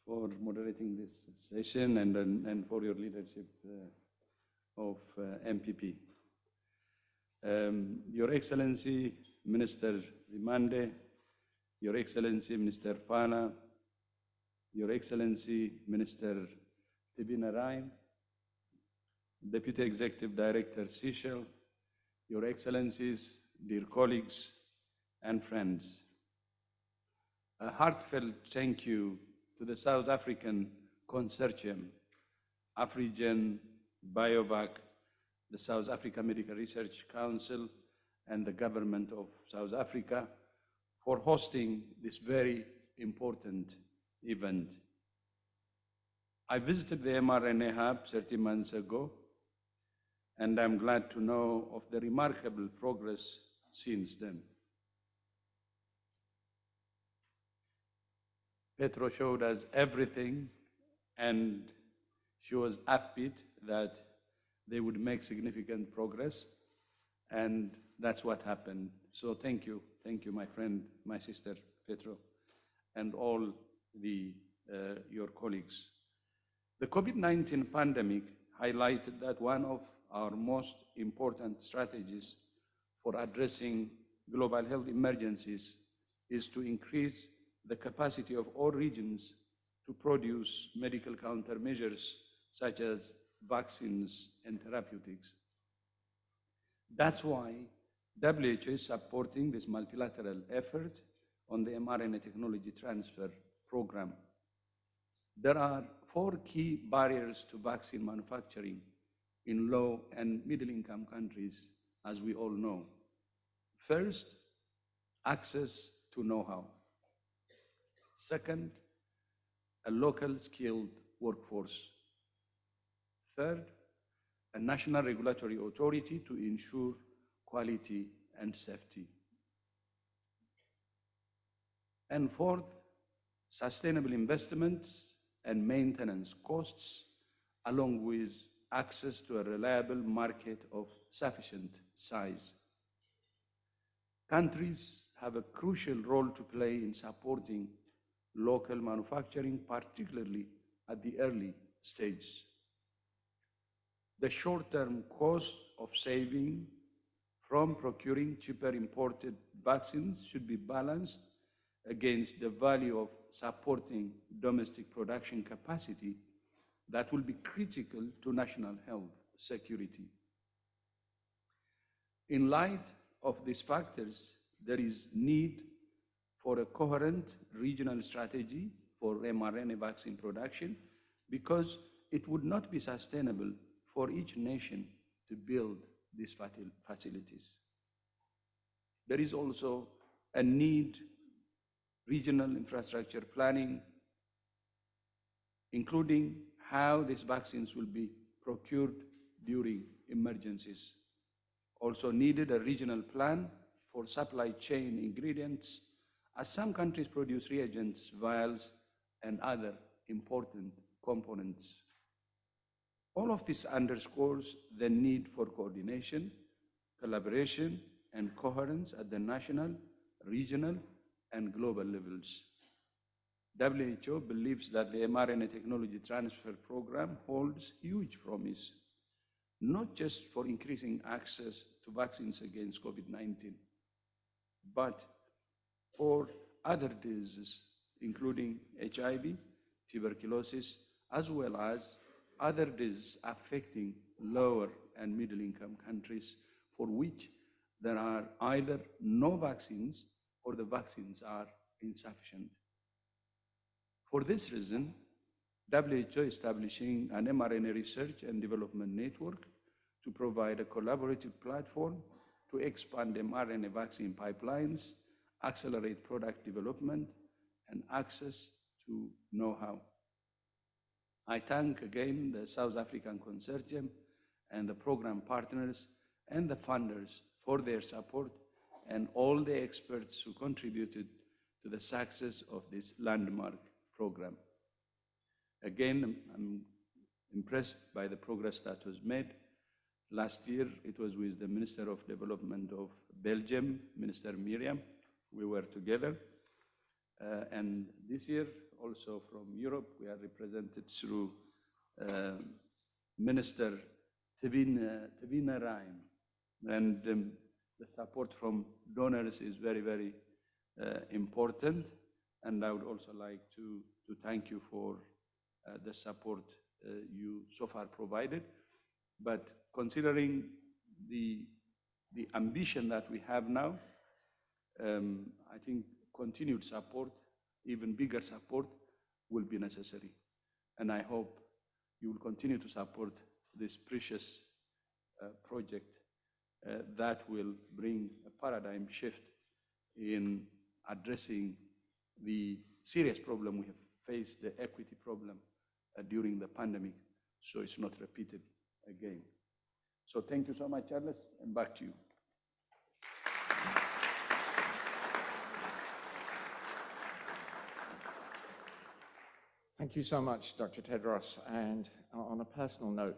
for moderating this session and for your leadership of MPP. Your Excellency, Minister Zimande, Your Excellency, Minister Fana, Your Excellency, Minister Tibina Ryan, Deputy Executive Director Seychelles, Your Excellencies, dear colleagues and friends. A heartfelt thank you to the South African Consortium, Afrigen, BioVac, the South Africa Medical Research Council, and the government of South Africa for hosting this very important event. I visited the mRNA hub 30 months ago, and I'm glad to know of the remarkable progress since then. Tedros showed us everything, and she was upbeat that they would make significant progress, and that's what happened. So thank you, my friend, my sister, Tedros, and all your colleagues. The COVID-19 pandemic highlighted that one of our most important strategies for addressing global health emergencies is to increase the capacity of all regions to produce medical countermeasures such as vaccines and therapeutics. That's why WHO is supporting this multilateral effort on the mRNA technology transfer program. There are 4 key barriers to vaccine manufacturing in low and middle-income countries, as we all know. First, access to know-how. Second, a local skilled workforce. Third, a national regulatory authority to ensure quality and safety. And fourth, sustainable investments and maintenance costs, along with access to a reliable market of sufficient size. Countries have a crucial role to play in supporting local manufacturing, particularly at the early stages. The short-term cost of saving from procuring cheaper imported vaccines should be balanced against the value of supporting domestic production capacity that will be critical to national health security. In light of these factors, there is need for a coherent regional strategy for mRNA vaccine production, because it would not be sustainable for each nation to build these facilities. There is also a need regional infrastructure planning, including how these vaccines will be procured during emergencies. Also needed a regional plan for supply chain ingredients, as some countries produce reagents, vials, and other important components. All of this underscores the need for coordination, collaboration, and coherence at the national, regional, and global levels. WHO believes that the mRNA technology transfer program holds huge promise, not just for increasing access to vaccines against COVID-19, but for other diseases, including HIV, tuberculosis, as well as other diseases affecting lower and middle-income countries for which there are either no vaccines or the vaccines are insufficient. For this reason, WHO is establishing an mRNA research and development network to provide a collaborative platform to expand mRNA vaccine pipelines, accelerate product development, and access to know-how. I thank again the South African Consortium and the program partners and the funders for their support, and all the experts who contributed to the success of this landmark program. Again, I'm impressed by the progress that was made. Last year, it was with the Minister of Development of Belgium, Minister Miriam. We were together. And this year, also from Europe. We are represented through Minister Tevina Ryan. And the support from donors is very, very important. And I would also like to thank you for the support you so far provided. But considering the ambition that we have now, I think continued support, even bigger support, will be necessary. And I hope you will continue to support this precious project that will bring a paradigm shift in addressing the serious problem we have faced, the equity problem during the pandemic, so it's not repeated again. So thank you so much, Charles, and back to you. Thank you so much, Dr. Tedros. And on a personal note,